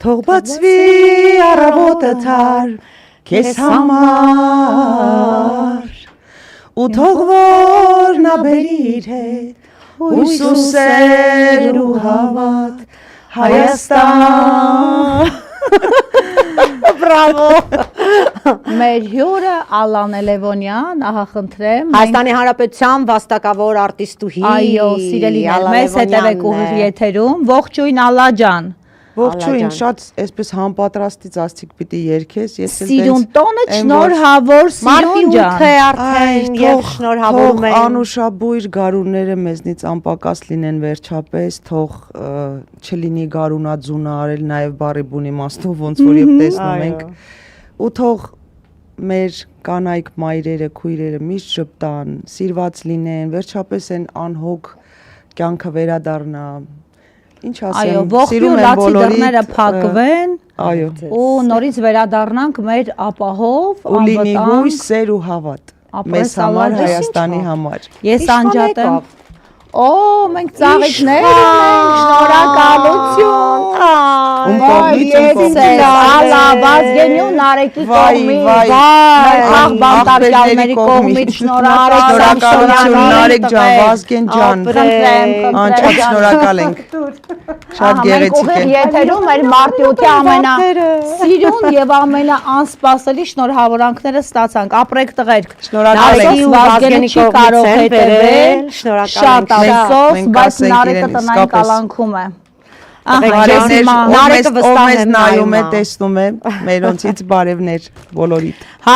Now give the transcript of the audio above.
Թող բացվի առավոտը թար քեզ համար ու թող որ նա բերի իր հետ հույս ու սեր ու հավատ Հայաստան Բրավո Մեր հյուրը Ալլան Լևոնյան, ահա խնդրեմ Հայաստանի Հանրապետության վաստակավոր արտիստուհի Այո, սիրելիներ, մեզ հետևեք ուղիղ եթերում Ողջույն Ալլա ջան Ողջույն, շատ այսպես համապատրաստից աստիկ պիտի երգես, ես Սիրուն տոնը շնորհավոր Սիրուն ջան։ Մարտի 8-ը արդեն եւ շնորհավորում են։ Թող անուշաբույր գարունները մեզնից անպակաս լինեն վերջապես, թող չլինի գարունաձունը արել նաեւ բարի բուն իմաստով ոնց որ եւ տեսնում ենք։ Ու թող մեր կանայք մայրերը, քույրերը միշտ շփտան, սիրված լինեն, վերջապես այն անհոգ կյանքը վերադառնա։ Ինչ ասեմ, սիրում եմ բոլորիդ, դռները փակվեն, այո, ու նորից վերադառնանք մեր ապահով, ու լինի հույս, սեր ու հավատ, մեզ համար, Հայաստանի համար։ Ես անջատ եմ, մենք ծաղիկներ ունենք, շնորհակալություն, Ալլա, Վազգենյուն, Նարեկի կողմից, աղ բանտարկյալների կողմից, շնորհակալություն, Նարեկ ջան, Վազգեն ջան, անչափ շնորհակալ ենք, շատ գեղեցիկ է։ Մենք եթերում մեր մարտի 8-ի ամենասիրուն եւ ամենաանսպասելի շնորհավորանքները ստացանք, ապրեք տղերք, Նարեկի ու Վազգենի չի կարող հետևել, շնորհակալ Շատասով, բայց Նարեկը տնային կալանքում է։ Նարեկը վստահ եմ նայում է, տեսնում է, մերոնցից բարևներ բոլորիդ։